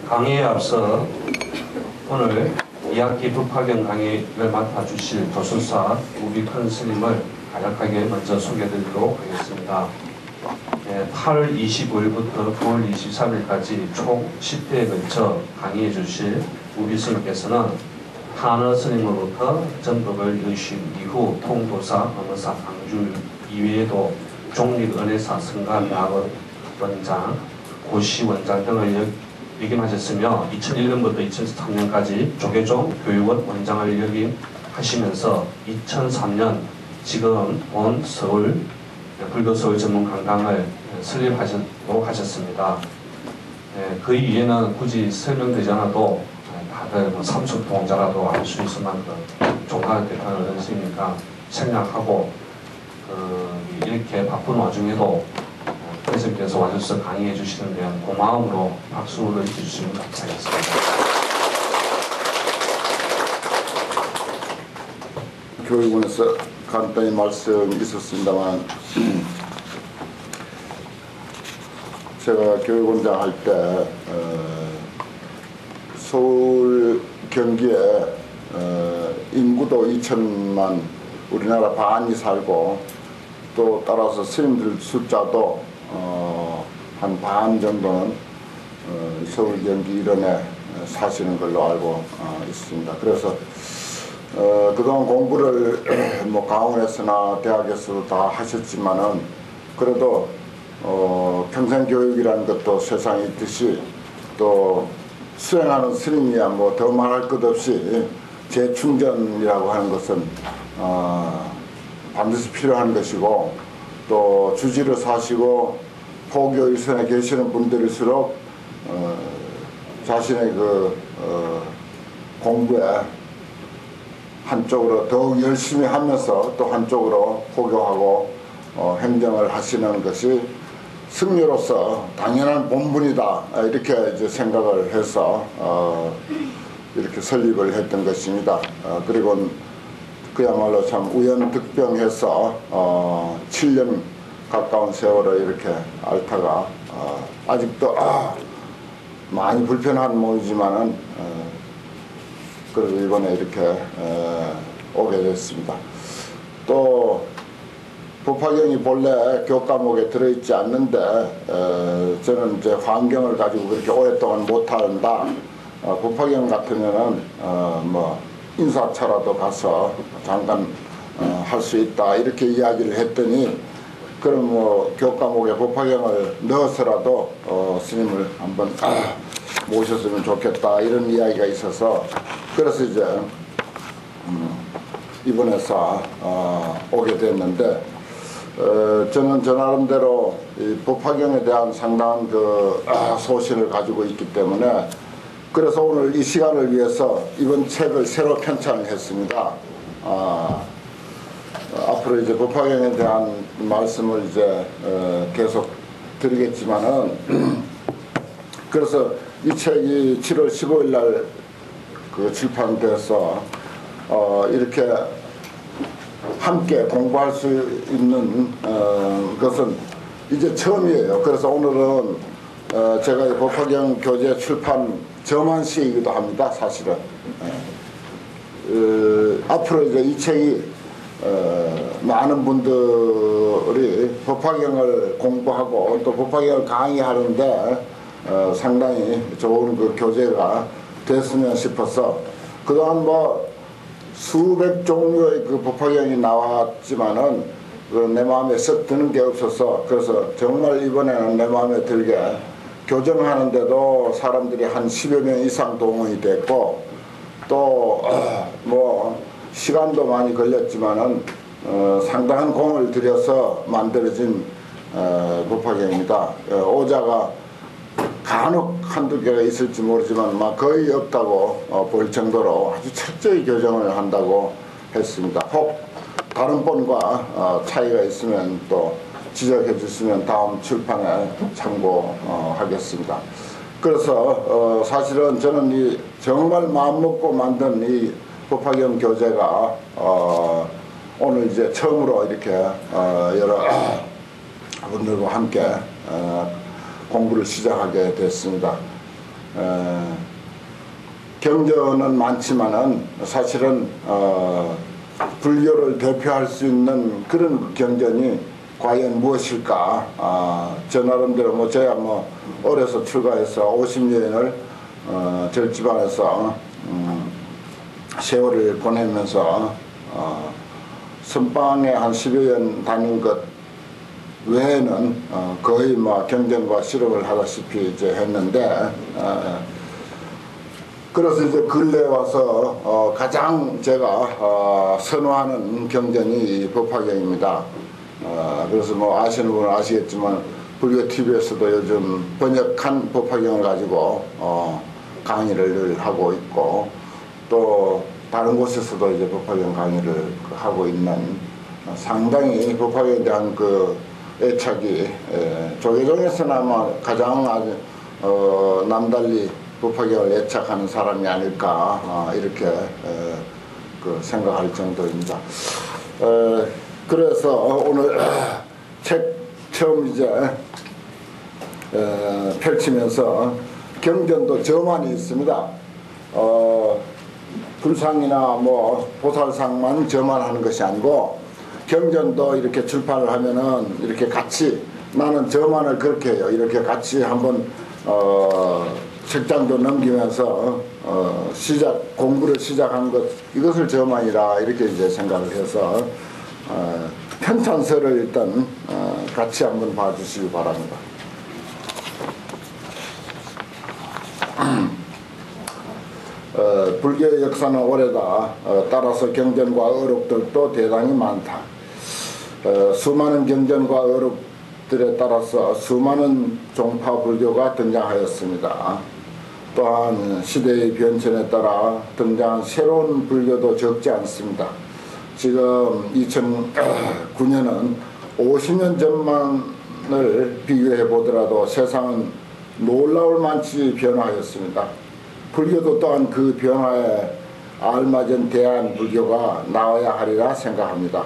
강의에 앞서 오늘 2학기 법화경 강의를 맡아주실 도술사 우비큰 스님을 간략하게 먼저 소개해드리도록 하겠습니다. 8월 25일부터 9월 23일까지 총 10회에 걸쳐 강의해 주실 우비 스님께서는 한어 스님으로부터 전법을 의심 이후 통도사, 어머사, 강주 이외에도 종립은혜사, 성가대학원 원장, 고시 원장 등을 역임하셨으며 2001년부터 2003년까지 조계종 교육원 원장을 역임하시면서 2003년 지금 온 서울 불교서울 전문 강당을 설립하도록 하셨습니다. 그 이유는 굳이 설명되지 않아도 다들 삼척동자라도 알 수 있을 만큼 종단을 대표하는 어른이니까 생략하고 이렇게 바쁜 와중에도 선생님께서 와주셔서 강의해 주시는 데 고마움으로 박수를 해주시면 감사하겠습니다. 교육원에서 간단히 말씀이 있었습니다만 제가 교육원장 할 때 서울 경기에 인구도 2천만 우리나라 반이 살고 또 따라서 스님들 숫자도 한 반 정도는 서울 경기 일원에 사시는 걸로 알고 있습니다. 그래서 그동안 공부를 뭐 강원에서나 대학에서도 다 하셨지만은 그래도 평생교육이라는 것도 세상에 있듯이 또 수행하는 스님이야 뭐 더 말할 것 없이 재충전이라고 하는 것은 반드시 필요한 것이고 또 주지를 사시고 포교 일선에 계시는 분들일수록 자신의 공부에 한쪽으로 더욱 열심히 하면서 또 한쪽으로 포교하고 행정을 하시는 것이 승려로서 당연한 본분이다 이렇게 이제 생각을 해서 이렇게 설립을 했던 것입니다. 그리고 그야말로 참 우연득병해서 7년 가까운 세월을 이렇게 앓다가 아직도 많이 불편한 모이지만은 그래도 이번에 이렇게 오게 됐습니다. 또 법화경이 본래 교과목에 들어있지 않는데 저는 이제 환경을 가지고 그렇게 오랫동안 못한다. 법화경 같으면은 뭐 인사차라도 가서 잠깐 할 수 있다 이렇게 이야기를 했더니 그럼 뭐 교과목에 법화경을 넣어서라도 스님을 한번 모셨으면 좋겠다 이런 이야기가 있어서 그래서 이제 이번에서 오게 됐는데 저는 저 나름대로 이 법화경에 대한 상당한 소신을 가지고 있기 때문에 그래서 오늘 이 시간을 위해서 이번 책을 새로 편찬을 했습니다. 앞으로 이제 법화경에 대한 말씀을 이제 계속 드리겠지만은 그래서 이 책이 7월 15일 날 출판돼서 이렇게 함께 공부할 수 있는 것은 이제 처음이에요. 그래서 오늘은 제가 이 법화경 교재 출판 점안시이기도 합니다. 사실은 앞으로 이제 이 책이 많은 분들이 법화경을 공부하고 또 법화경을 강의하는데 상당히 좋은 교재가 됐으면 싶어서 그동안 뭐 수백 종류의 법화경이 나왔지만은 내 마음에 썩 드는 게 없어서 그래서 정말 이번에는 내 마음에 들게 교정하는데도 사람들이 한 10여 명 이상 동원이 됐고 또 뭐 시간도 많이 걸렸지만은 상당한 공을 들여서 만들어진 법화경입니다. 오자가 간혹 한두 개가 있을지 모르지만 거의 없다고 볼 정도로 아주 철저히 교정을 한다고 했습니다. 혹 다른 본과 차이가 있으면 또 지적해 주시면 다음 출판에 참고하겠습니다. 그래서 사실은 저는 이 정말 마음먹고 만든 이 법화경 교재가 오늘 이제 처음으로 이렇게 여러 분들과 함께 공부를 시작하게 됐습니다. 경전은 많지만은 사실은 불교를 대표할 수 있는 그런 경전이 과연 무엇일까? 저 나름대로 뭐 저야 뭐 어려서 출가해서 50년을 절집안에서 세월을 보내면서 선방에 한 10여 년 다닌 것 외에는 거의 뭐 경전과 실험을 하다시피 이제 했는데 그래서 이제 근래 와서 가장 제가 선호하는 경전이 법화경입니다. 그래서 뭐 아시는 분은 아시겠지만 불교 TV에서도 요즘 번역한 법화경을 가지고 강의를 늘 하고 있고 또 다른 곳에서도 이제 법화경 강의를 하고 있는 상당히 법화경에 대한 그 애착이 조계종에서는 아마 가장 아주 남달리 법화경을 애착하는 사람이 아닐까 이렇게 그 생각할 정도입니다. 그래서 오늘 책 처음 이제 펼치면서 경전도 저만이 있습니다. 불상이나 뭐 보살상만 저만 하는 것이 아니고 경전도 이렇게 출판을 하면은 이렇게 같이 나는 저만을 그렇게 해요. 이렇게 같이 한번 책장도 넘기면서 공부를 시작한 것 이것을 저만이라 이렇게 이제 생각을 해서 편찬서를 일단 같이 한번 봐주시기 바랍니다. 불교의 역사는 오래다. 따라서 경전과 어록들도 대단히 많다. 수많은 경전과 어록들에 따라서 수많은 종파 불교가 등장하였습니다. 또한 시대의 변천에 따라 등장한 새로운 불교도 적지 않습니다. 지금 2009년은 50년 전만을 비교해 보더라도 세상은 놀라울 만치 변화하였습니다. 불교도 또한 그 변화에 알맞은 대한 불교가 나와야 하리라 생각합니다.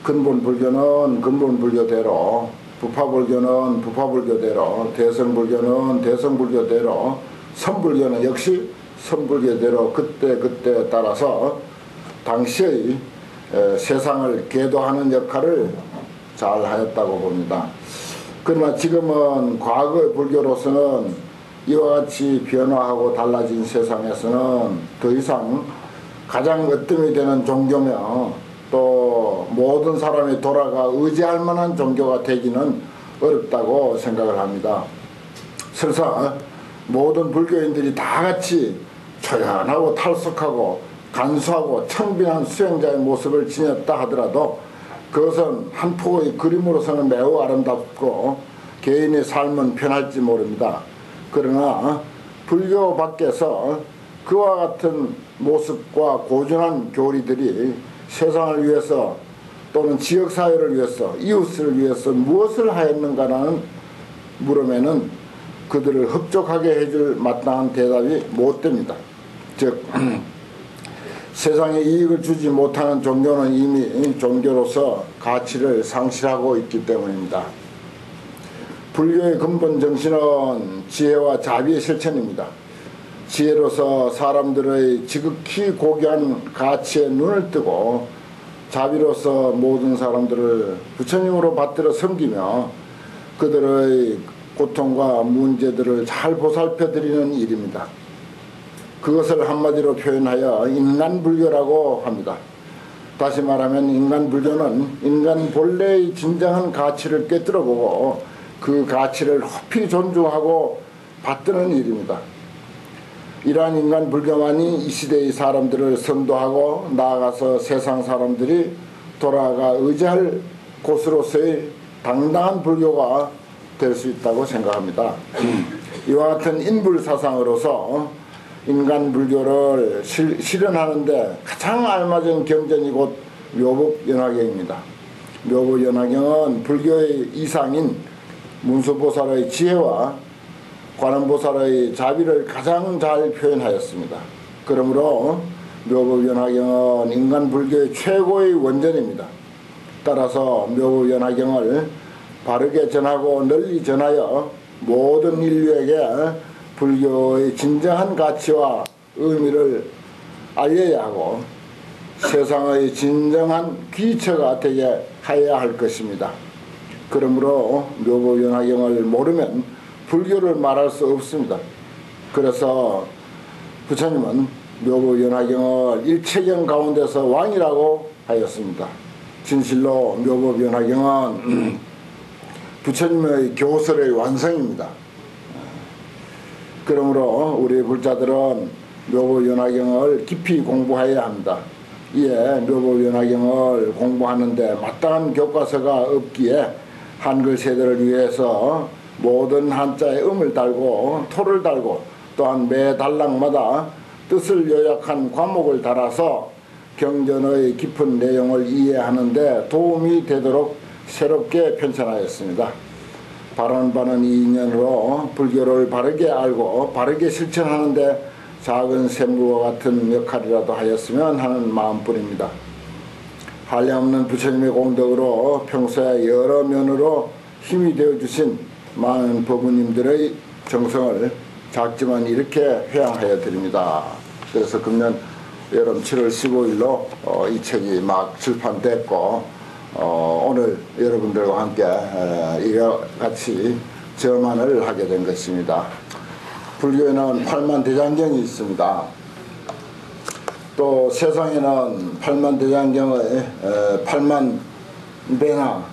근본 불교는 근본 불교대로, 부파불교는 부파불교대로, 대성불교는 대성불교대로, 선불교는 역시 선불교대로 그때 따라서 당시의 세상을 계도하는 역할을 잘 하였다고 봅니다. 그러나 지금은 과거의 불교로서는 이와 같이 변화하고 달라진 세상에서는 더 이상 가장 으뜸이 되는 종교며 또 모든 사람이 돌아가 의지할 만한 종교가 되기는 어렵다고 생각을 합니다. 설사 모든 불교인들이 다 같이 초연하고 탈숙하고 간소하고 청빈한 수행자의 모습을 지녔다 하더라도 그것은 한 폭의 그림으로서는 매우 아름답고 개인의 삶은 편할지 모릅니다. 그러나 불교 밖에서 그와 같은 모습과 고준한 교리들이 세상을 위해서 또는 지역사회를 위해서 이웃을 위해서 무엇을 하였는가라는 물음에는 그들을 흡족하게 해줄 마땅한 대답이 못 됩니다. 즉 세상에 이익을 주지 못하는 종교는 이미 종교로서 가치를 상실하고 있기 때문입니다. 불교의 근본 정신은 지혜와 자비의 실천입니다. 지혜로서 사람들의 지극히 고귀한 가치에 눈을 뜨고 자비로서 모든 사람들을 부처님으로 받들어 섬기며 그들의 고통과 문제들을 잘 보살펴드리는 일입니다. 그것을 한마디로 표현하여 인간불교라고 합니다. 다시 말하면 인간불교는 인간 본래의 진정한 가치를 꿰뚫어보고 그 가치를 높이 존중하고 받드는 일입니다. 이러한 인간불교만이 이 시대의 사람들을 선도하고 나아가서 세상 사람들이 돌아가 의지할 곳으로서의 당당한 불교가 될 수 있다고 생각합니다. 이와 같은 인불사상으로서 인간불교를 실현하는데 가장 알맞은 경전이 곧 묘법연화경입니다. 묘법연화경은 불교의 이상인 문수보살의 지혜와 관음보살의 자비를 가장 잘 표현하였습니다. 그러므로 묘법연화경은 인간불교의 최고의 원전입니다. 따라서 묘법연화경을 바르게 전하고 널리 전하여 모든 인류에게 불교의 진정한 가치와 의미를 알려야 하고 세상의 진정한 기초가 되게 하여야 할 것입니다. 그러므로 묘보연화경을 모르면 불교를 말할 수 없습니다. 그래서 부처님은 묘보연화경을 일체경 가운데서 왕이라고 하였습니다. 진실로 묘보연화경은 부처님의 교설의 완성입니다. 그러므로 우리 불자들은 묘보연화경을 깊이 공부해야 합니다. 이에 묘보연화경을 공부하는데 마땅한 교과서가 없기에 한글 세대를 위해서 모든 한자에 음을 달고 토를 달고 또한 매 단락마다 뜻을 요약한 과목을 달아서 경전의 깊은 내용을 이해하는 데 도움이 되도록 새롭게 편찬하였습니다. 바라는 바는 이 인연으로 불교를 바르게 알고 바르게 실천하는 데 작은 샘물과 같은 역할이라도 하였으면 하는 마음뿐입니다. 한량없는 부처님의 공덕으로 평소에 여러 면으로 힘이 되어주신 많은 법부님들의 정성을 작지만 이렇게 회양하여 드립니다. 그래서 금년 여름 7월 15일로 이 책이 막 출판됐고 오늘 여러분들과 함께 이와 같이 점안을 하게 된 것입니다. 불교에는 8만 대장경이 있습니다. 또 세상에는 8만 대장경의 8만 배나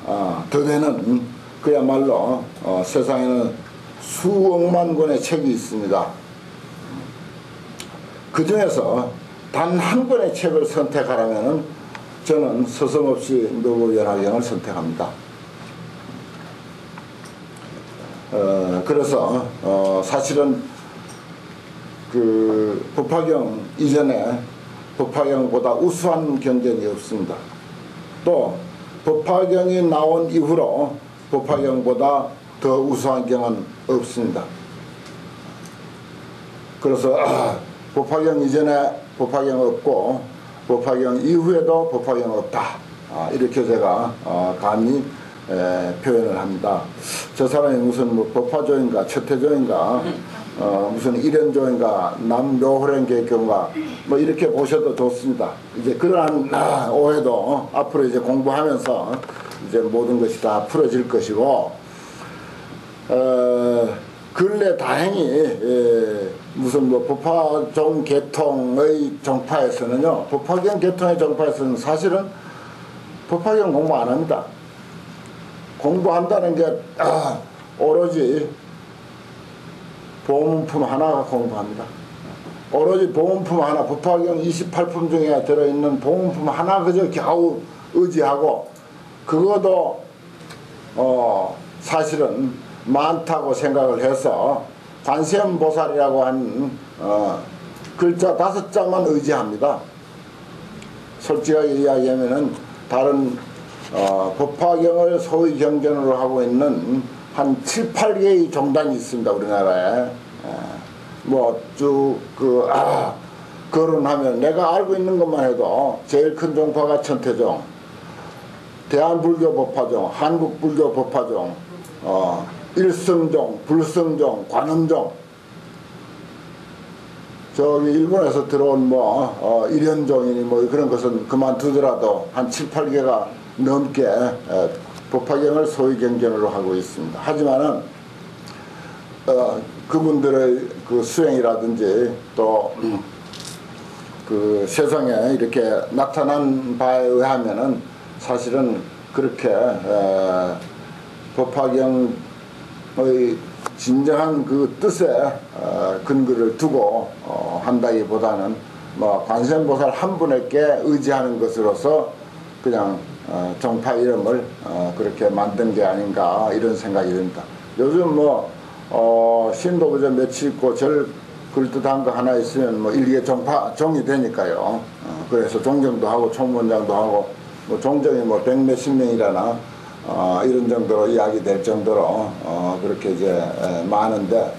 더 되는 그야말로 세상에는 수억만 권의 책이 있습니다. 그 중에서 단 한 권의 책을 선택하라면 저는 서슴없이 묘보연화경을 선택합니다. 그래서 사실은 그 법화경 이전에 법화경보다 우수한 경전이 없습니다. 또 법화경이 나온 이후로 법화경보다 더 우수한 경은 없습니다. 그래서 법화경 이전에 법화경 없고 법화경 이후에도 법화경 없다, 이렇게 제가 감히 표현을 합니다. 저 사람이 무슨 뭐 법화조인가 최태조인가 무슨 일연조인가 남묘호랭계경가 뭐 이렇게 보셔도 좋습니다. 이제 그러한 오해도 앞으로 이제 공부하면서 이제 모든 것이 다 풀어질 것이고, 근래 다행히 무슨 뭐 법화종 계통의 정파에서는요, 법화경 계통의 정파에서는 사실은 법화경 공부 안 합니다. 공부한다는 게 오로지 보문품 하나 공부합니다. 오로지 보문품 하나, 법화경 28품 중에 들어있는 보문품 하나 그저 겨우 의지하고, 그것도 사실은 많다고 생각을 해서 관세음보살이라고 한 글자 5자만 의지합니다. 솔직하게 이야기하면은 다른 법화경을 소위 경전으로 하고 있는 한 7, 8개의 종단이 있습니다, 우리나라에. 뭐 쭉 거론하면 내가 알고 있는 것만 해도 제일 큰 종파가 천태종, 대한불교 법화종, 한국불교 법화종, 일성종, 불성종, 관음종, 저기 일본에서 들어온 뭐 일연종이니 뭐 그런 것은 그만두더라도 한 7, 8개가 넘게 법화경을 소위 경전으로 하고 있습니다. 하지만은 그분들의 그 수행이라든지 또 그 세상에 이렇게 나타난 바에 의하면은 사실은 그렇게 법화경의 진정한 그 뜻에 근거를 두고 한다기보다는 뭐 관세음보살 한 분에게 의지하는 것으로서 그냥 정파 이름을 그렇게 만든 게 아닌가, 이런 생각이 듭니다. 요즘 뭐 신도 그저 며칠 있고 절 그럴듯한 거 하나 있으면 뭐 일개 종이 되니까요. 그래서 종정도 하고 총무원장도 하고 뭐 종정이 뭐 100몇십 명이라나 이런 정도로 이야기될 정도로 그렇게 이제 많은데,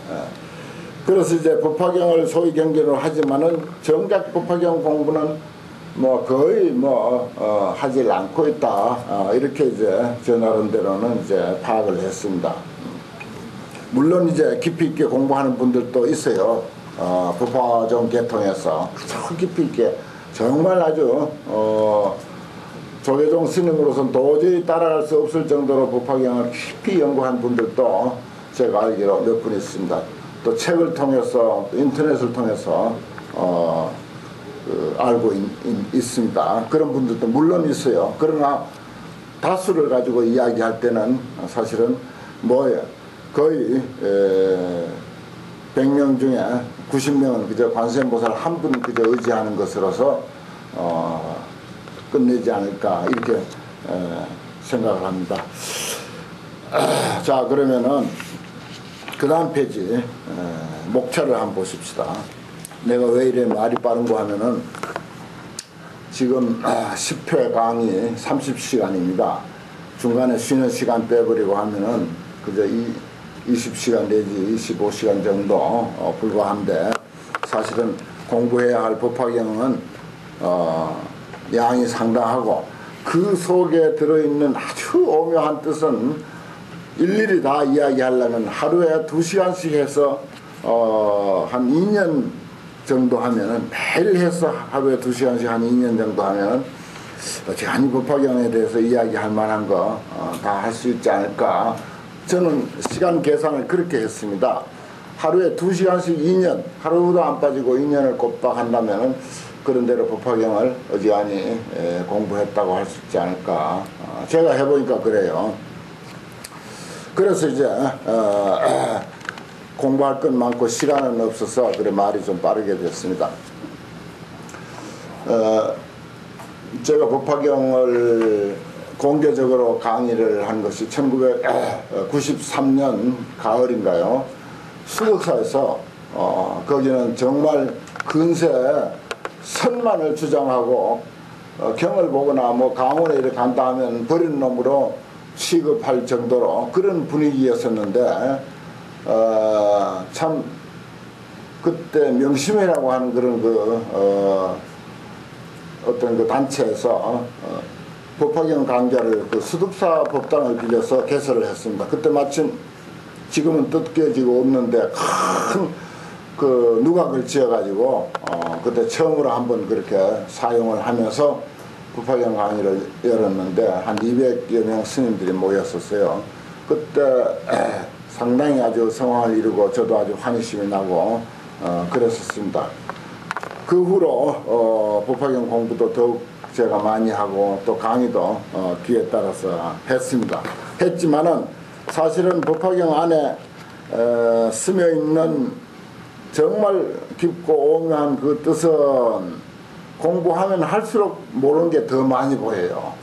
그래서 이제 법화경을 소위 경전으로 하지만은 정작 법화경 공부는 뭐 거의 뭐 하질 않고 있다, 이렇게 이제 저 나름대로는 이제 파악을 했습니다. 물론 이제 깊이 있게 공부하는 분들도 있어요. 법화종 계통에서 아주 깊이 있게 정말 아주 조계종 스님으로서는 도저히 따라갈 수 없을 정도로 법화경을 깊이 연구한 분들도 제가 알기로 몇 분 있습니다. 또 책을 통해서 인터넷을 통해서 알고 있습니다. 그런 분들도 물론 있어요. 그러나 다수를 가지고 이야기할 때는 사실은 거의 100명 중에 90명은 그저 관세음보살 한 분 그저 의지하는 것으로서 끝내지 않을까 이렇게 생각을 합니다. 자, 그러면은 그 다음 페이지 목차를 한번 보십시다. 내가 왜 이래 말이 빠른가 하면은 지금 10회 강의 30시간입니다. 중간에 쉬는 시간 빼버리고 하면은 그저 20시간 내지 25시간 정도 불과한데, 사실은 공부해야 할 법화경은 양이 상당하고 그 속에 들어있는 아주 오묘한 뜻은 일일이 다 이야기하려면 하루에 2시간씩 해서 한 2년 정도 하면은, 매일 해서 하루에 2시간씩 한 2년 정도 하면은 어찌하니 법화경에 대해서 이야기할 만한 거 다 할 수 있지 않을까. 저는 시간 계산을 그렇게 했습니다. 하루에 2시간씩 2년, 하루도 안 빠지고 2년을 곱박 한다면은 그런 대로 법화경을 어지간히 공부했다고 할 수 있지 않을까. 제가 해보니까 그래요. 그래서 이제 공부할 건 많고 시간은 없어서 그래 말이 좀 빠르게 됐습니다. 제가 법화경을 공개적으로 강의를 한 것이 1993년 가을인가요? 수덕사에서 거기는 정말 근세 선만을 주장하고 경을 보거나 뭐 강원에 이렇게 간다 하면 버리는 놈으로 취급할 정도로 그런 분위기였었는데, 참 그때 명심회라고 하는 그런 어떤 그 단체에서 법화경 강좌를 그 수덕사 법당을 빌려서 개설을 했습니다. 그때 마침 지금은 뜯겨지고 없는데 큰 그 누각을 지어가지고 그때 처음으로 한번 그렇게 사용을 하면서 법화경 강의를 열었는데 한 200여 명 스님들이 모였었어요. 그때 상당히 아주 성황을 이루고 저도 아주 환희심이 나고 그랬었습니다. 그 후로 법화경 공부도 더욱 제가 많이 하고 또 강의도 기회에 따라서 했습니다. 했지만은 사실은 법화경 안에 스며 있는 정말 깊고 오묘한 그 뜻은 공부하면 할수록 모르는 게 더 많이 보여요.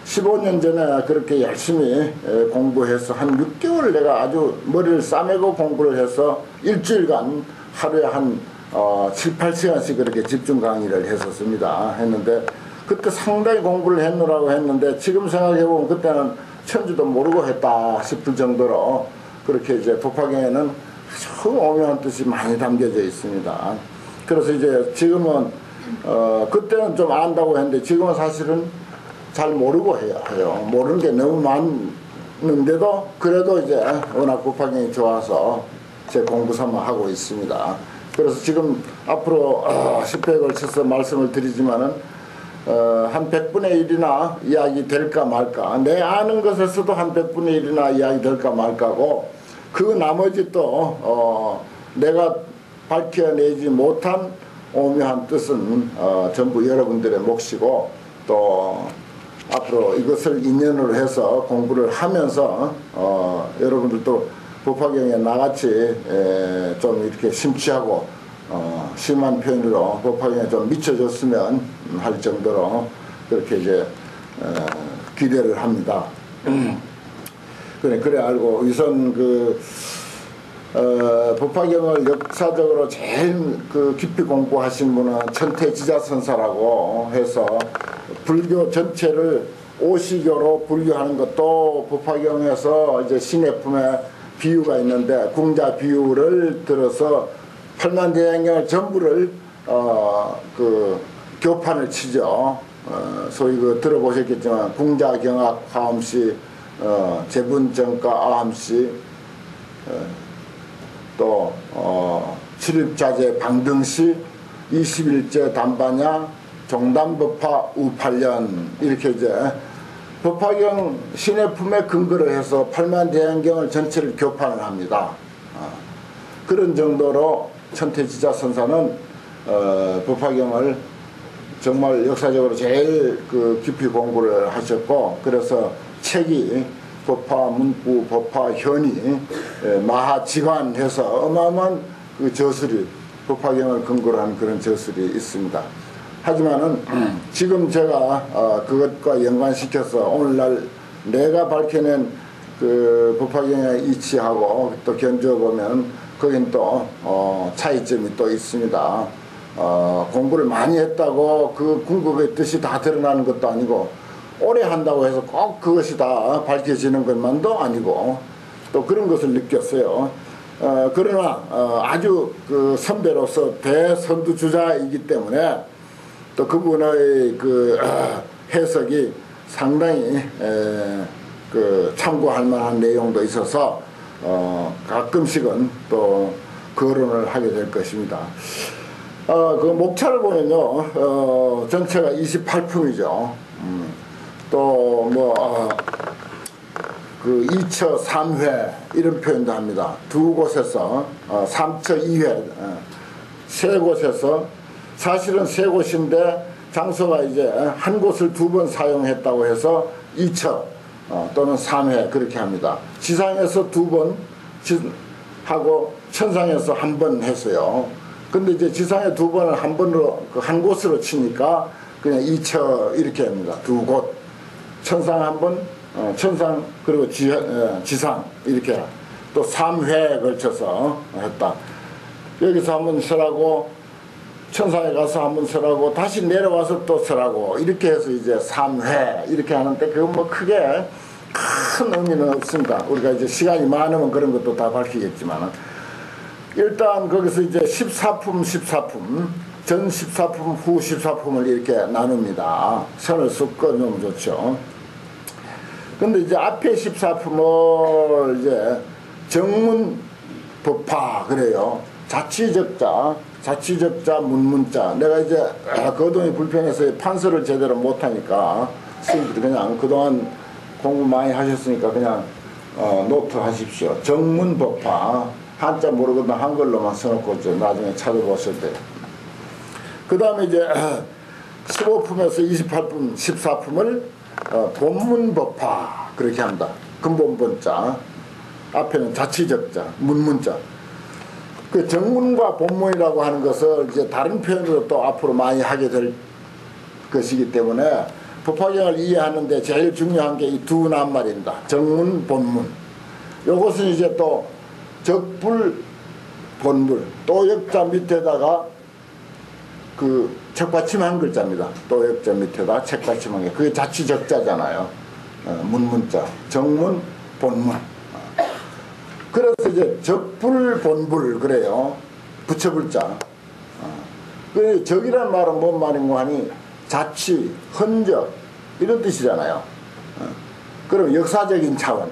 15년 전에 그렇게 열심히 공부해서 한 6개월 내가 아주 머리를 싸매고 공부를 해서 일주일간 하루에 한 7, 8시간씩 그렇게 집중 강의를 했었습니다. 했는데 그때 상당히 공부를 했노라고 했는데 지금 생각해보면 그때는 천지도 모르고 했다 싶을 정도로 그렇게 이제 법화경에는 아주 오묘한 뜻이 많이 담겨져 있습니다. 그래서 이제 지금은 그때는 좀 안다고 했는데 지금은 사실은 잘 모르고 해요. 모르는 게 너무 많은데도 그래도 이제 워낙 법화경이 좋아서 제 공부 삼아 하고 있습니다. 그래서 지금 앞으로 10회에 걸쳐서 말씀을 드리지만은 한 100분의 1이나 이야기 될까 말까, 내 아는 것에서도 한 100분의 1이나 이야기 될까 말까고, 그 나머지 또 내가 밝혀내지 못한 오묘한 뜻은 전부 여러분들의 몫이고, 또 앞으로 이것을 인연으로 해서 공부를 하면서 여러분들도 법화경에 나같이 좀 이렇게 심취하고 심한 표현으로 법화경에 좀 미쳐줬으면 할 정도로 그렇게 이제 기대를 합니다. 그래 알고 우선 법화경을 역사적으로 제일 깊이 공부하신 분은 천태지자선사라고 해서 불교 전체를 오시교로 분류하는 것도 법화경에서 이제 신해품의 비유가 있는데, 궁자 비유를 들어서 팔만대장경을 전부를 교판을 치죠. 소위 들어보셨겠지만 궁자 경학 화엄시, 재분정가 아함시, 또 출입자재 방등시 21제 단반야 종단법화 우팔련 이렇게 이제 법화경 신해품에 근거를 해서 8만 대행경을 전체를 교판을 합니다. 그런 정도로 천태지자 선사는 법화경을 정말 역사적으로 제일 깊이 공부를 하셨고, 그래서 책이 법화 문구, 법화 현이, 마하지관해서 어마어마한 그 저술이 법화경을 근거로 한 그런 저술이 있습니다. 하지만은 지금 제가 그것과 연관시켜서 오늘날 내가 밝혀낸 그 법화경의 이치하고 또 견주어 보면 거긴 또 차이점이 또 있습니다. 공부를 많이 했다고 그 궁극의 뜻이 다 드러나는 것도 아니고, 오래 한다고 해서 꼭 그것이 다 밝혀지는 것만도 아니고, 또 그런 것을 느꼈어요. 그러나 아주 그 선배로서 대선두주자이기 때문에 또 그분의 그 해석이 상당히 그 참고할 만한 내용도 있어서 가끔씩은 또 거론을 하게 될 것입니다. 그 목차를 보면요, 전체가 28품이죠. 또 뭐 그 2처 3회 이런 표현도 합니다. 두 곳에서 3처 2회 세 곳에서, 사실은 세 곳인데 장소가 이제 한 곳을 두 번 사용했다고 해서 2처 또는 3회 그렇게 합니다. 지상에서 두 번 하고 천상에서 한 번 했어요. 근데 이제 지상에 두 번을 한 번으로 한 곳으로 치니까 그냥 2처 이렇게 합니다. 두 곳. 천상 한 번, 천상 그리고 지상 이렇게 또 3회에 걸쳐서 했다. 여기서 한 번 설하고 천상에 가서 한 번 설하고 다시 내려와서 또 설하고 이렇게 해서 이제 3회 이렇게 하는데, 그건 뭐 크게 큰 의미는 없습니다. 우리가 이제 시간이 많으면 그런 것도 다 밝히겠지만, 일단 거기서 이제 14품 전 14품 후 14품을 이렇게 나눕니다. 선을 쑥 꺼놓으면 좋죠. 근데 이제 앞에 14품을 이제 정문법화 그래요. 자취적자, 문문자. 내가 이제 거동이 불편해서 판서를 제대로 못하니까 스님들이 그냥 그동안 공부 많이 하셨으니까 그냥 노트 하십시오. 정문법화. 한자 모르거든 한글로만 써놓고 이제 나중에 찾아보실 때. 그 다음에 이제 15품에서 28품, 14품을 본문법화 그렇게 한다. 근본본자. 앞에는 자취적자, 문문자. 그 정문과 본문이라고 하는 것을 이제 다른 표현으로 또 앞으로 많이 하게 될 것이기 때문에 법화경을 이해하는데 제일 중요한 게 이 두 낱말입니다. 정문, 본문. 요것은 이제 또 적불, 본불, 또 역자 밑에다가 그 책받침한 글자입니다. 또 역자 밑에다가 책받침한 게 그게 자취적자잖아요. 문문자, 정문, 본문. 그래서 이제 적불, 본불 그래요. 부처불자. 그 적이란 말은 뭔 말인고 하니 자취, 흔적 이런 뜻이잖아요. 그럼 역사적인 차원.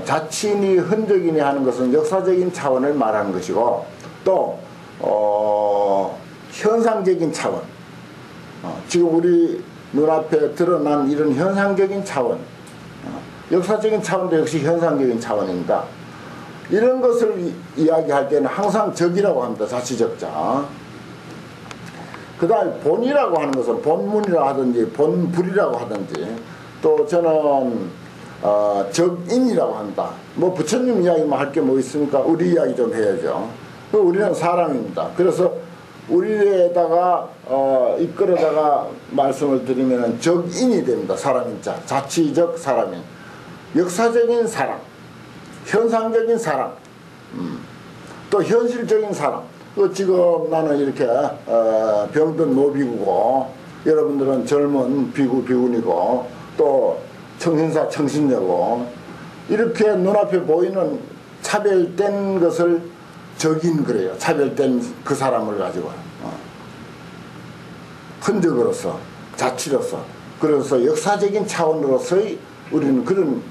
자취니 흔적이니 하는 것은 역사적인 차원을 말하는 것이고, 또 현상적인 차원, 지금 우리 눈앞에 드러난 이런 현상적인 차원, 역사적인 차원도 역시 현상적인 차원입니다. 이런 것을 이야기할 때는 항상 적이라고 합니다. 자취적자. 그 다음에 본이라고 하는 것은 본문이라고 하든지 본불이라고 하든지, 또 저는 적인이라고 한다. 뭐 부처님 이야기만 할 게 뭐 있습니까? 우리 이야기 좀 해야죠. 우리는 사람입니다. 그래서 우리에다가 이끌어다가 말씀을 드리면 적인이 됩니다. 사람인자, 자취적 사람인, 역사적인 사람, 현상적인 사람, 또 현실적인 사람. 지금 나는 이렇게 병든 노비구고, 여러분들은 젊은 비구니고, 또 청신사 청신녀고, 이렇게 눈앞에 보이는 차별된 것을 적인 그래요. 차별된 그 사람을 가지고 흔적으로서, 자취로서, 그래서 역사적인 차원으로서의 우리는 그런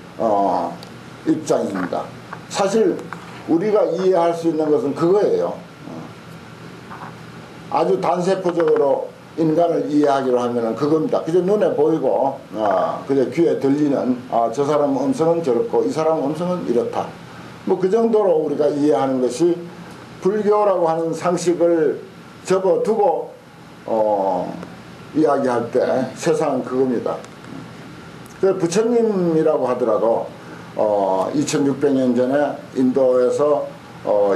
입장입니다. 사실 우리가 이해할 수 있는 것은 그거예요. 아주 단세포적으로 인간을 이해하기로 하면은 그겁니다. 그저 눈에 보이고, 그저 귀에 들리는, 저 사람 음성은 저렇고, 이 사람 음성은 이렇다. 뭐 그 정도로 우리가 이해하는 것이 불교라고 하는 상식을 접어두고, 이야기할 때 세상은 그겁니다. 그래서 부처님이라고 하더라도, 2600년 전에 인도에서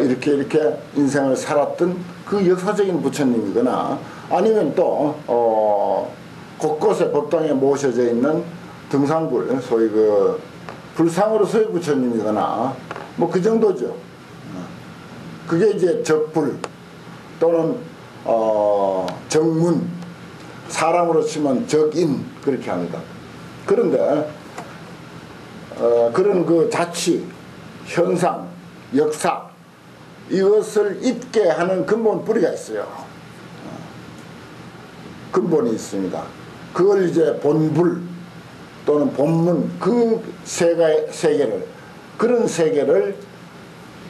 이렇게 인생을 살았던 그 역사적인 부처님이거나 아니면 또 곳곳에 법당에 모셔져 있는 등산불, 소위 그 불상으로서의 부처님이거나 뭐 그 정도죠. 그게 이제 적불 또는 정문, 사람으로 치면 적인 그렇게 합니다. 그런데 그런 그 자치, 현상, 역사 이것을 잊게 하는 근본 뿌리가 있어요. 근본이 있습니다. 그걸 이제 본불 또는 본문 그 세계를 그런 세계를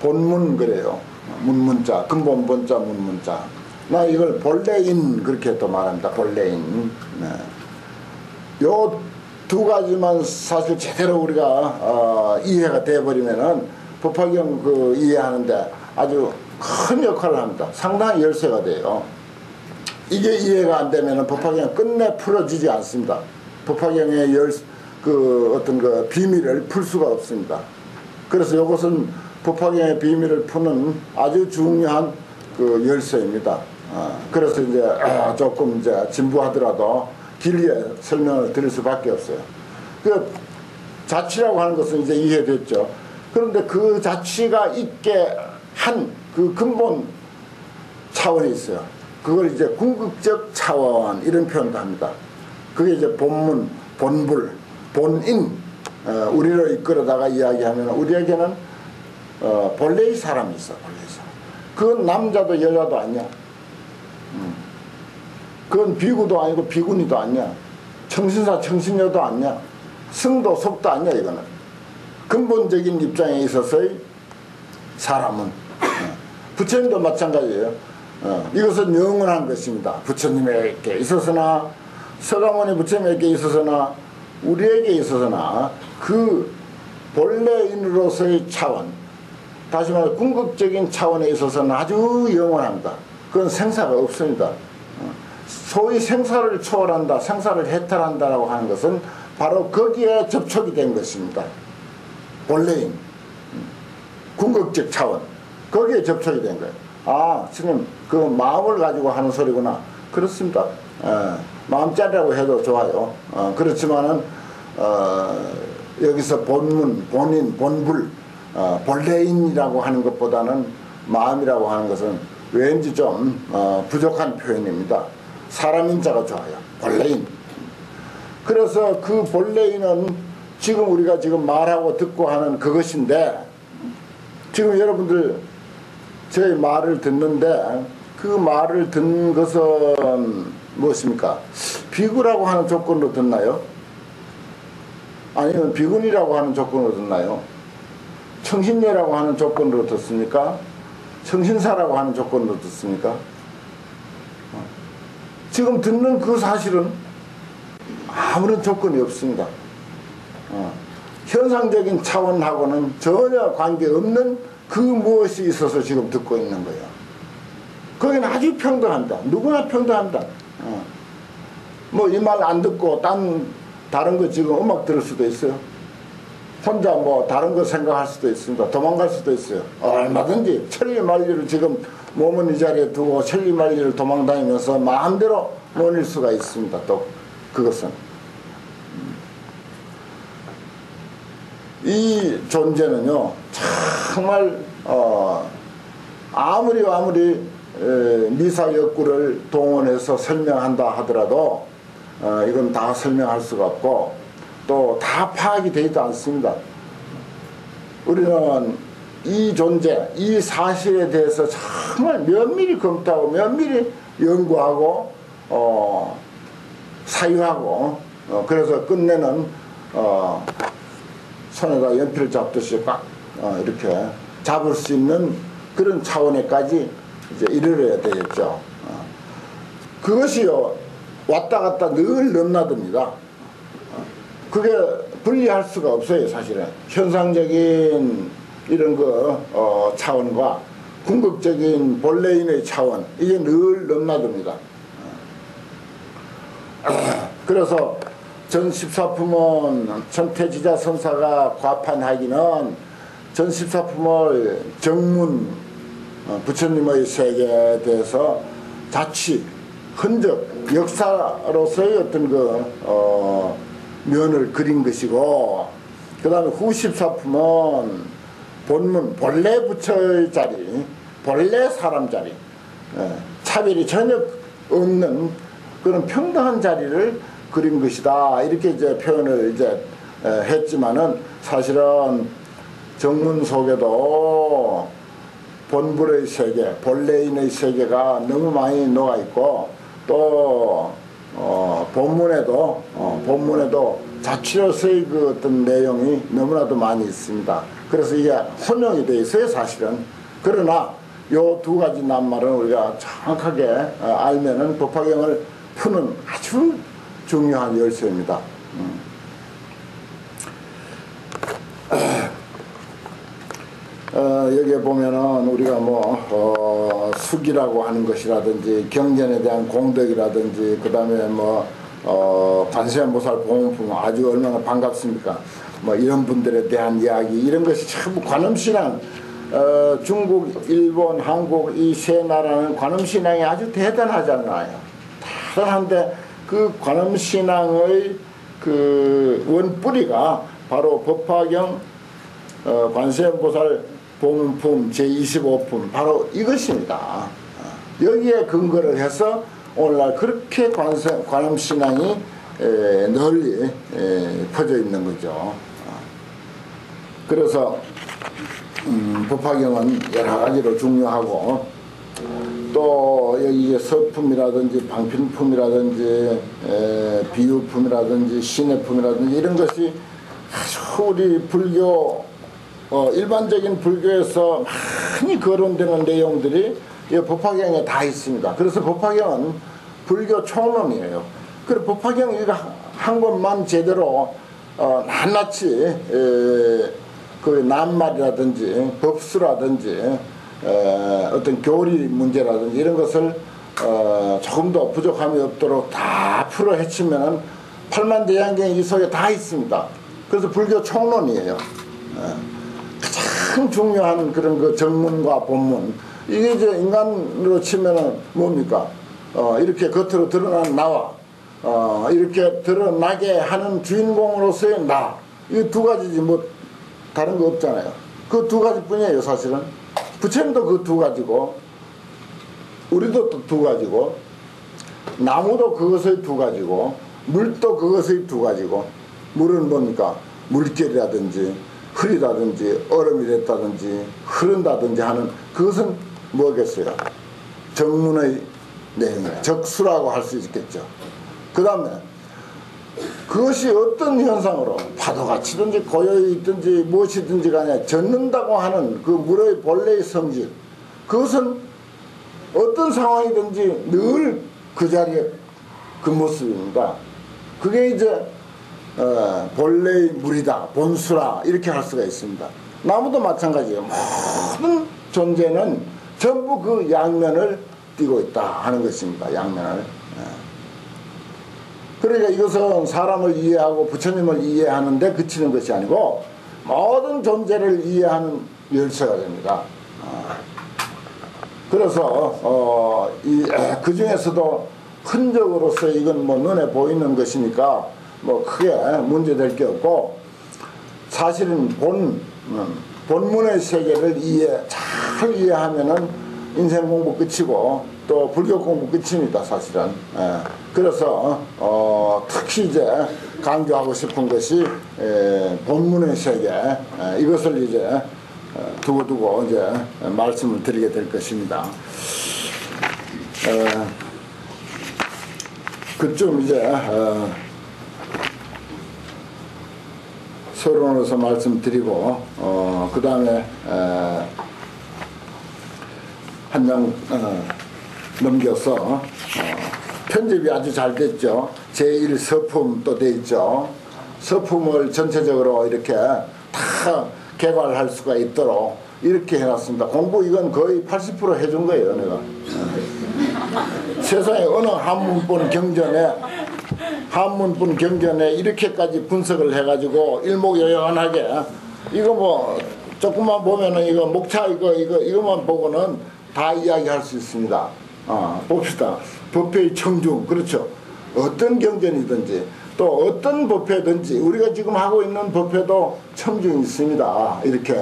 본문 그래요. 문문자, 근본 본자 문문자. 나 이걸 본래인 그렇게 또 말합니다. 본래인. 네. 요 두 가지만 사실 제대로 우리가 이해가 돼버리면은 법화경 그 이해하는데 아주 큰 역할을 합니다. 상당히 열쇠가 돼요. 이게 이해가 안 되면은 법화경 끝내 풀어지지 않습니다. 법화경의 그 어떤 그 비밀을 풀 수가 없습니다. 그래서 이것은 법화경의 비밀을 푸는 아주 중요한 그 열쇠입니다. 그래서 이제 조금 이제 진부하더라도 길게 설명을 드릴 수밖에 없어요. 그 자치라고 하는 것은 이제 이해됐죠. 그런데 그 자치가 있게 한 그 근본 차원이 있어요. 그걸 이제 궁극적 차원 이런 표현도 합니다. 그게 이제 본문, 본불, 본인, 우리를 이끌어다가 이야기하면 우리에게는 본래의 사람이 있어. 본래의 사람. 그건 남자도 여자도 아니야. 그건 비구도 아니고 비구니도 아니야. 청신사 청신녀도 아니야. 승도 속도 아니야. 이거는 근본적인 입장에 있어서의 사람은 부처님도 마찬가지예요. 이것은 영원한 것입니다. 부처님에게 있어서나 서가모니 부처님에게 있어서나 우리에게 있어서나 그 본래인으로서의 차원, 다시 말해 궁극적인 차원에 있어서는 아주 영원합니다. 그건 생사가 없습니다. 소위 생사를 초월한다, 생사를 해탈한다라고 하는 것은 바로 거기에 접촉이 된 것입니다. 본래인, 궁극적 차원, 거기에 접촉이 된 거예요. 아, 지금 그 마음을 가지고 하는 소리구나. 그렇습니다. 마음자리라고 해도 좋아요. 그렇지만은 여기서 본문, 본인, 본불, 본래인이라고 하는 것보다는 마음이라고 하는 것은 왠지 좀 부족한 표현입니다. 사람인자가 좋아요. 본래인. 그래서 그 본래인은 지금 우리가 지금 말하고 듣고 하는 그것인데, 지금 여러분들 저희 말을 듣는데 그 말을 듣는 것은 무엇입니까? 비구라고 하는 조건으로 듣나요? 아니면 비구니라고 하는 조건으로 듣나요? 청신녀라고 하는 조건으로 듣습니까? 청신사라고 하는 조건으로 듣습니까? 지금 듣는 그 사실은 아무런 조건이 없습니다. 현상적인 차원하고는 전혀 관계없는 그 무엇이 있어서 지금 듣고 있는 거예요. 거기는 아주 평등합니다. 누구나 평등합니다. 뭐 이 말 안 듣고 다른 거 지금 음악 들을 수도 있어요. 혼자 뭐 다른 거 생각할 수도 있습니다. 도망갈 수도 있어요. 얼마든지 천리만리를 지금 몸은 이 자리에 두고 천리만리를 도망다니면서 마음대로 논일 수가 있습니다. 또 그것은 이 존재는요 정말 아무리 미사역구를 동원해서 설명한다 하더라도 이건 다 설명할 수가 없고 또 다 파악이 되지도 않습니다. 우리는 이 존재, 이 사실에 대해서 정말 면밀히 검토하고 면밀히 연구하고 사유하고 그래서 끝내는 손에다 연필을 잡듯이 꽉 이렇게 잡을 수 있는 그런 차원에까지 이제 이르러야 되겠죠. 그것이요 왔다 갔다 늘 넘나듭니다. 그게 분리할 수가 없어요. 사실은 현상적인 이런 거 차원과 궁극적인 본래인의 차원, 이게 늘 넘나듭니다. 그래서 전 14품은 천태지자 선사가 과판하기는 전 14품을 정문 부처님의 세계에 대해서 자취, 흔적, 역사로서의 어떤 면을 그린 것이고, 그 다음에 후 14품은 본문, 본래 부처의 자리, 본래 사람 자리, 차별이 전혀 없는 그런 평등한 자리를 그린 것이다. 이렇게 이제 표현을 이제 했지만은 사실은 정문 속에도 본불의 세계, 본래인의 세계가 너무 많이 녹아 있고, 또 본문에도 자취로서의 그 어떤 내용이 너무나도 많이 있습니다. 그래서 이게 혼용이 되어 있어요, 사실은. 그러나 요 두 가지 낱말은 우리가 정확하게 알면은 법화경을 푸는 아주 중요한 열쇠입니다. 여기에 보면은 우리가 숙이라고 하는 것이라든지 경전에 대한 공덕이라든지, 그 다음에 관세음보살 보문품 아주 얼마나 반갑습니까? 이런 분들에 대한 이야기, 이런 것이 참 관음신앙, 중국, 일본, 한국 이 세 나라는 관음신앙이 아주 대단하잖아요. 대단한데 그 관음신앙의 그 원뿌리가 바로 법화경 관세음보살 보문품 제25품 바로 이것입니다. 여기에 근거를 해서 오늘날 그렇게 관음신앙이 널리 퍼져 있는 거죠. 그래서 법화경은 여러 가지로 중요하고, 또 여기에 서품이라든지 방편품이라든지 비유품이라든지 신해품이라든지 이런 것이 아주 우리 불교 일반적인 불교에서 많이 거론되는 내용들이 이 법화경에 다 있습니다. 그래서 법화경은 불교 총론이에요. 그리고 법화경 이거 한 권만 제대로 낱낱이 그 낱말이라든지 법수라든지 어떤 교리 문제라든지 이런 것을 조금도 부족함이 없도록 다 풀어 헤치면은 팔만대장경이 이 속에 다 있습니다. 그래서 불교 총론이에요. 가장 중요한 그런 그 정문과 본문, 이게 이제 인간으로 치면은 뭡니까? 이렇게 겉으로 드러난 나와 이렇게 드러나게 하는 주인공으로서의 나, 이 두 가지지 다른 거 없잖아요. 그 두 가지뿐이에요. 사실은 부처님도 그 두 가지고, 우리도 또 두 가지고, 나무도 그것의 두 가지고, 물도 그것의 두 가지고. 물은 뭡니까? 물결이라든지 흐리다든지 얼음이 됐다든지 흐른다든지 하는 그것은 뭐겠어요? 정문의 내용이에요. 적수라고 할 수 있겠죠. 그 다음에 그것이 어떤 현상으로 파도가 치든지 고요히 있든지 무엇이든지 간에 젖는다고 하는 그 물의 본래의 성질, 그것은 어떤 상황이든지 늘 그 자리에 그 모습입니다. 그게 이제 본래의 물이다, 본수라, 이렇게 할 수가 있습니다. 나무도 마찬가지예요. 모든 존재는 전부 그 양면을 띠고 있다 하는 것입니다. 양면을. 그러니까 이것은 사람을 이해하고 부처님을 이해하는데 그치는 것이 아니고 모든 존재를 이해하는 열쇠가 됩니다. 그래서 그 중에서도 흔적으로서 이건 눈에 보이는 것이니까 크게 문제될 게 없고, 사실은 본문의 세계를 잘 이해하면은 인생 공부 끝이고 또 불교 공부 끝입니다. 사실은. 그래서 특히 이제 강조하고 싶은 것이 본문의 세계, 이것을 이제 두고두고 이제 말씀을 드리게 될 것입니다. 그쯤 이제 서론으로서 말씀드리고 그 다음에 한 장 넘겨서 편집이 아주 잘 됐죠. 제1 서품 또 돼 있죠. 서품을 전체적으로 이렇게 다 개발할 수가 있도록 이렇게 해놨습니다. 공부 이건 거의 80% 해준 거예요, 내가. 세상에 어느 한문분 경전에 이렇게까지 분석을 해가지고 일목요연하게 이거 뭐 조금만 보면은 이거 목차 이거만 보고는 다 이야기할 수 있습니다. 봅시다. 법회의 청중, 그렇죠. 어떤 경전이든지 또 어떤 법회든지 우리가 지금 하고 있는 법회도 청중이 있습니다. 이렇게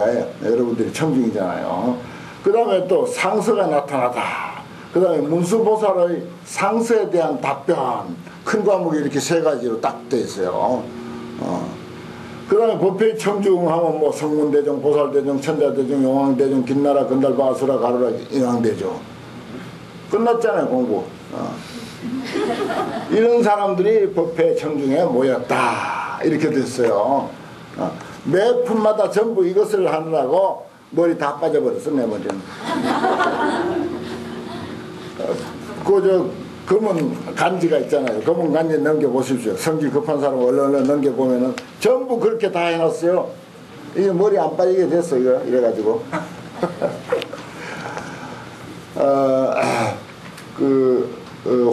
여러분들이 청중이잖아요. 그 다음에 또 상서가 나타나다. 그 다음에 문수보살의 상서에 대한 답변, 큰 과목이 이렇게 세 가지로 딱 돼 있어요. 그 다음에 법회의 청중하면 뭐 성문대중, 보살대중, 천자대중, 용왕대중, 긴나라, 건달바, 아수라, 가루라, 인왕대중. 끝났잖아요, 공부. 이런 사람들이 법회 청중에 모였다. 이렇게 됐어요. 매 품마다 전부 이것을 하느라고 머리 다 빠져버렸어, 내 머리는. 검은 간지가 있잖아요. 검은 간지 넘겨보십시오. 성질 급한 사람 얼른 넘겨보면은 전부 그렇게 다 해놨어요. 이게 머리 안 빠지게 됐어, 이거. 이래가지고.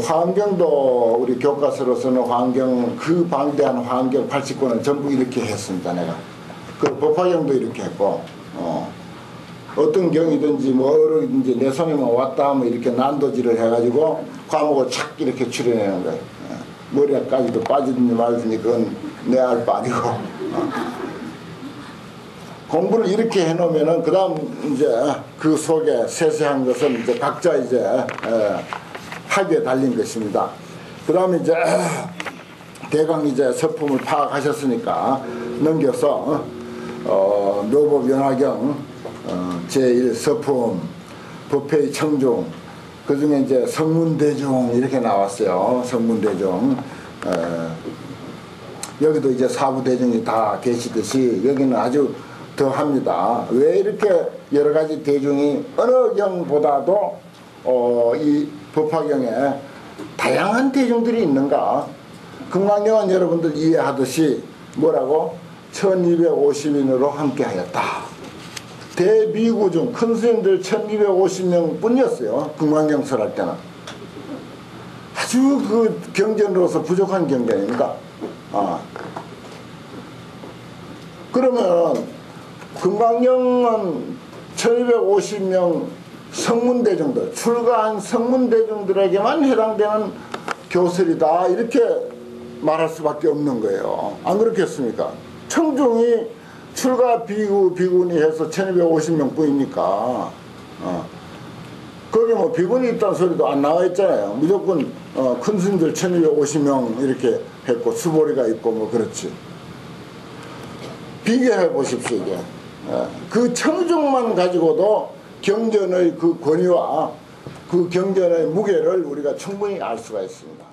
환경도 우리 교과서로서는 환경, 그 방대한 환경 80권을 전부 이렇게 했습니다, 내가. 그 법화경도 이렇게 했고, 어떤 경이든지 뭐 어른이든지 내 손에만 왔다 하면 이렇게 난도질을 해가지고 과목을 착 이렇게 추려내는 거예요. 머리까지도 빠지든지 말든지 그건 내 알 바 아니고. 공부를 이렇게 해놓으면은 그 다음 이제 그 속에 세세한 것은 이제 각자 이제 학위에 달린 것입니다. 그 다음에 이제 대강 이제 서품을 파악하셨으니까 넘겨서 묘법연화경 제1 서품, 법회의 청중, 그 중에 이제 성문대중 이렇게 나왔어요. 성문대중. 여기도 이제 사부대중이 다 계시듯이 여기는 아주 더 합니다. 왜 이렇게 여러 가지 대중이 어느 경보다도 이 법화경에 다양한 대중들이 있는가? 금강경은 여러분들 이해하듯이 뭐라고? 1250인으로 함께하였다. 대비구 중 큰 스님들 1250명 뿐이었어요. 금강경 설할 때는. 아주 그 경전으로서 부족한 경전입니다. 그러면 금강경은 1250명 성문대중들, 출가한 성문대중들에게만 해당되는 교설이다. 이렇게 말할 수밖에 없는 거예요. 안 그렇겠습니까? 청중이 출가 비군이 해서 1250명 뿐이니까 거기 뭐 비군이 있다는 소리도 안 나와 있잖아요. 무조건 큰 스님들 1250명 이렇게 했고 수보리가 있고 뭐 그렇지. 비교해 보십시오. 이게 그 청중만 가지고도 경전의 그 권위와 그 경전의 무게를 우리가 충분히 알 수가 있습니다.